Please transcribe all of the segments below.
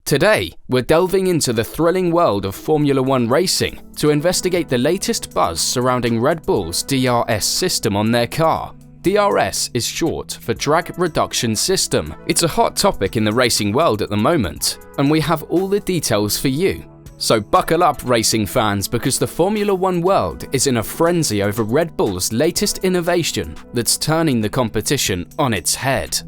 Today, we're delving into the thrilling world of Formula One racing to investigate the latest buzz surrounding Red Bull's DRS system on their car. DRS is short for Drag Reduction System. It's a hot topic in the racing world at the moment, and we have all the details for you. So buckle up, racing fans, because the Formula One world is in a frenzy over Red Bull's latest innovation that's turning the competition on its head.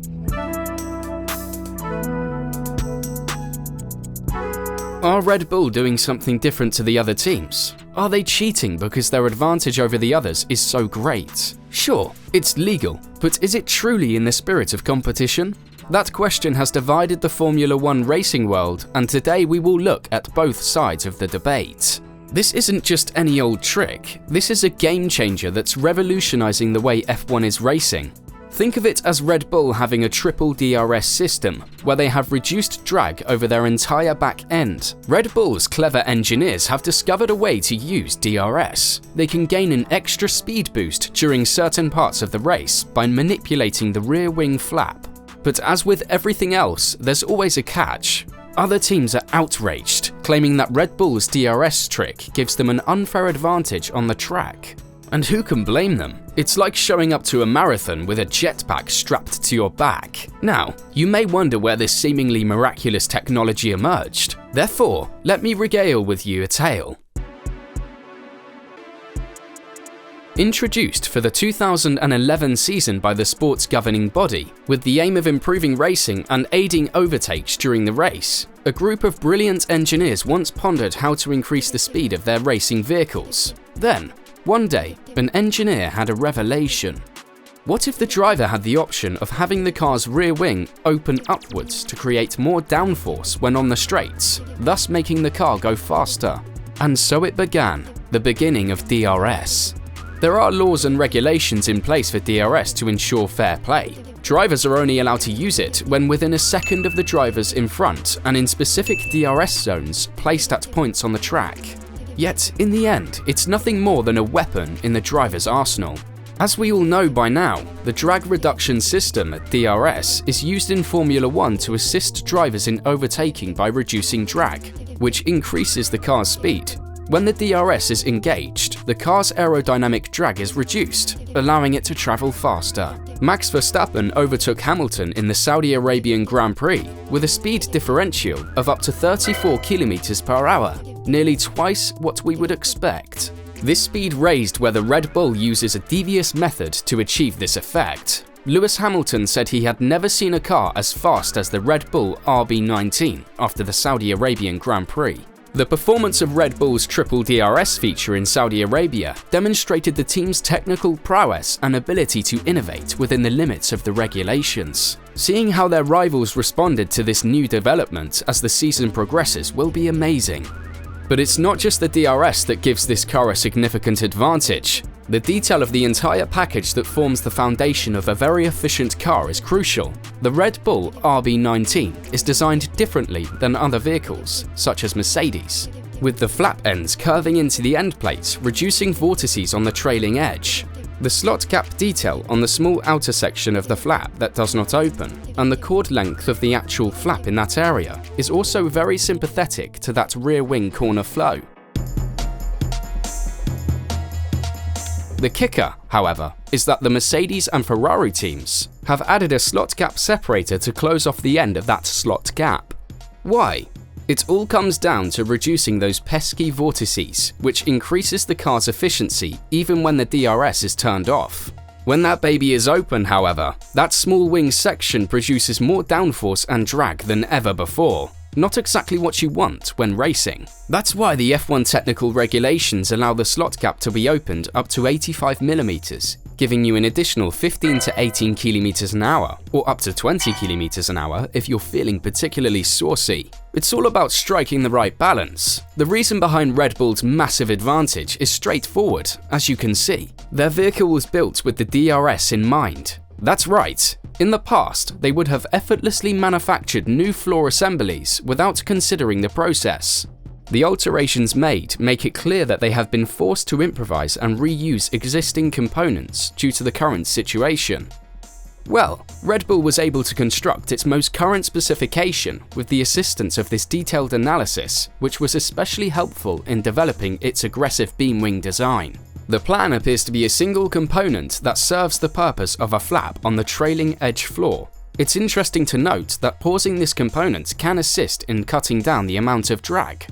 Are Red Bull doing something different to the other teams? Are they cheating because their advantage over the others is so great? Sure, it's legal, but is it truly in the spirit of competition? That question has divided the Formula One racing world, and today we will look at both sides of the debate. This isn't just any old trick, this is a game changer that's revolutionizing the way F1 is racing. Think of it as Red Bull having a triple DRS system, where they have reduced drag over their entire back end. Red Bull's clever engineers have discovered a way to use DRS. They can gain an extra speed boost during certain parts of the race by manipulating the rear wing flap. But as with everything else, there's always a catch. Other teams are outraged, claiming that Red Bull's DRS trick gives them an unfair advantage on the track. And who can blame them? It's like showing up to a marathon with a jetpack strapped to your back. Now, you may wonder where this seemingly miraculous technology emerged. Therefore, let me regale with you a tale. Introduced for the 2011 season by the sport's governing body, with the aim of improving racing and aiding overtakes during the race, a group of brilliant engineers once pondered how to increase the speed of their racing vehicles. Then, one day, an engineer had a revelation. What if the driver had the option of having the car's rear wing open upwards to create more downforce when on the straights, thus making the car go faster? And so it began, the beginning of DRS. There are laws and regulations in place for DRS to ensure fair play. Drivers are only allowed to use it when within a second of the drivers in front and in specific DRS zones placed at points on the track. Yet, in the end, it's nothing more than a weapon in the driver's arsenal. As we all know by now, the drag reduction system, DRS, is used in Formula One to assist drivers in overtaking by reducing drag, which increases the car's speed. When the DRS is engaged, the car's aerodynamic drag is reduced, allowing it to travel faster. Max Verstappen overtook Hamilton in the Saudi Arabian Grand Prix with a speed differential of up to 34 km/h, nearly twice what we would expect. This speed raised whether Red Bull uses a devious method to achieve this effect. Lewis Hamilton said he had never seen a car as fast as the Red Bull RB19 after the Saudi Arabian Grand Prix. The performance of Red Bull's triple DRS feature in Saudi Arabia demonstrated the team's technical prowess and ability to innovate within the limits of the regulations. Seeing how their rivals responded to this new development as the season progresses will be amazing. But it's not just the DRS that gives this car a significant advantage. The detail of the entire package that forms the foundation of a very efficient car is crucial. The Red Bull RB19 is designed differently than other vehicles, such as Mercedes, with the flap ends curving into the end plates, reducing vortices on the trailing edge. The slot gap detail on the small outer section of the flap that does not open, and the chord length of the actual flap in that area, is also very sympathetic to that rear wing corner flow. The kicker, however, is that the Mercedes and Ferrari teams have added a slot gap separator to close off the end of that slot gap. Why? It all comes down to reducing those pesky vortices, which increases the car's efficiency even when the DRS is turned off. When that baby is open, however, that small wing section produces more downforce and drag than ever before. Not exactly what you want when racing. That's why the F1 technical regulations allow the slot gap to be opened up to 85mm, giving you an additional 15 to 18 km/h, or up to 20 km/h if you're feeling particularly saucy. It's all about striking the right balance. The reason behind Red Bull's massive advantage is straightforward, as you can see. Their vehicle was built with the DRS in mind. That's right. In the past, they would have effortlessly manufactured new floor assemblies without considering the process. The alterations made make it clear that they have been forced to improvise and reuse existing components due to the current situation. Well, Red Bull was able to construct its most current specification with the assistance of this detailed analysis, which was especially helpful in developing its aggressive beam wing design. The plan appears to be a single component that serves the purpose of a flap on the trailing edge floor. It's interesting to note that pausing this component can assist in cutting down the amount of drag.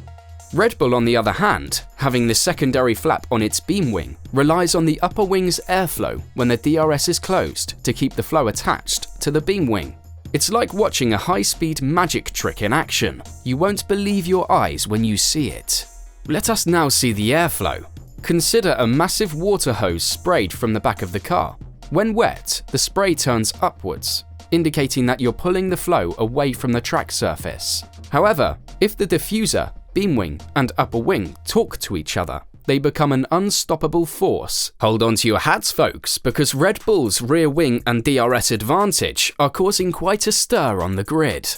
Red Bull, on the other hand, having the secondary flap on its beam wing, relies on the upper wing's airflow when the DRS is closed to keep the flow attached to the beam wing. It's like watching a high-speed magic trick in action. You won't believe your eyes when you see it. Let us now see the airflow. Consider a massive water hose sprayed from the back of the car. When wet, the spray turns upwards, indicating that you're pulling the flow away from the track surface. However, if the diffuser, beam wing, and upper wing talk to each other, they become an unstoppable force. Hold on to your hats, folks, because Red Bull's rear wing and DRS advantage are causing quite a stir on the grid.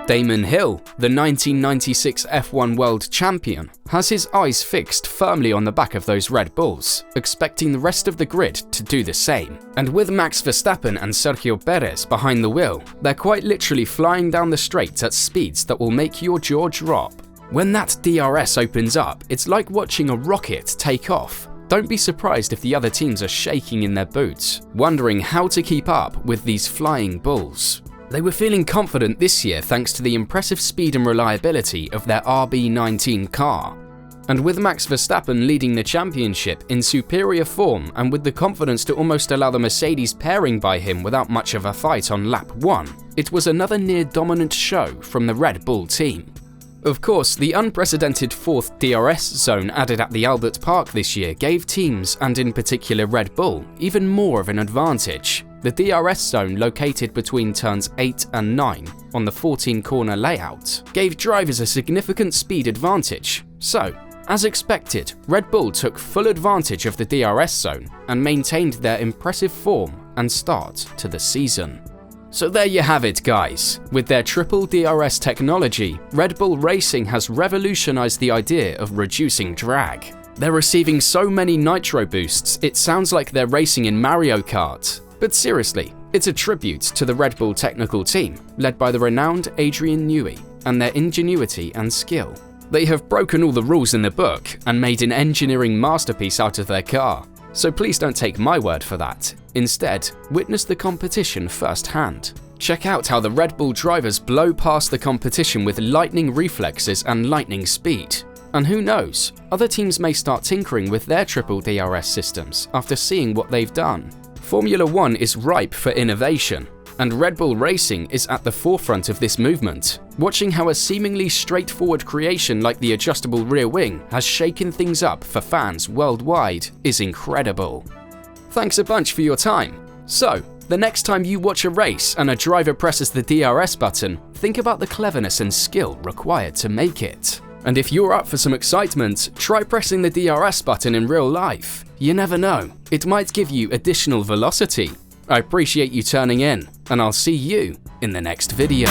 Damon Hill, the 1996 F1 World Champion, has his eyes fixed firmly on the back of those Red Bulls, expecting the rest of the grid to do the same. And with Max Verstappen and Sergio Perez behind the wheel, they're quite literally flying down the straight at speeds that will make your jaw drop. When that DRS opens up, it's like watching a rocket take off. Don't be surprised if the other teams are shaking in their boots, wondering how to keep up with these flying bulls. They were feeling confident this year thanks to the impressive speed and reliability of their RB19 car. And with Max Verstappen leading the championship in superior form and with the confidence to almost allow the Mercedes pairing by him without much of a fight on lap 1, it was another near-dominant show from the Red Bull team. Of course, the unprecedented fourth DRS zone added at the Albert Park this year gave teams, and in particular Red Bull, even more of an advantage. The DRS zone, located between turns 8 and 9 on the 14-corner layout, gave drivers a significant speed advantage. So, as expected, Red Bull took full advantage of the DRS zone and maintained their impressive form and start to the season. So there you have it, guys. With their triple DRS technology, Red Bull Racing has revolutionized the idea of reducing drag. They're receiving so many nitro boosts, it sounds like they're racing in Mario Kart. But seriously, it's a tribute to the Red Bull technical team, led by the renowned Adrian Newey, and their ingenuity and skill. They have broken all the rules in the book and made an engineering masterpiece out of their car. So please don't take my word for that. Instead, witness the competition firsthand. Check out how the Red Bull drivers blow past the competition with lightning reflexes and lightning speed. And who knows, other teams may start tinkering with their triple DRS systems after seeing what they've done. Formula One is ripe for innovation, and Red Bull Racing is at the forefront of this movement. Watching how a seemingly straightforward creation like the adjustable rear wing has shaken things up for fans worldwide is incredible. Thanks a bunch for your time. So, the next time you watch a race and a driver presses the DRS button, think about the cleverness and skill required to make it. And if you're up for some excitement, try pressing the DRS button in real life. You never know, it might give you additional velocity. I appreciate you turning in, and I'll see you in the next video.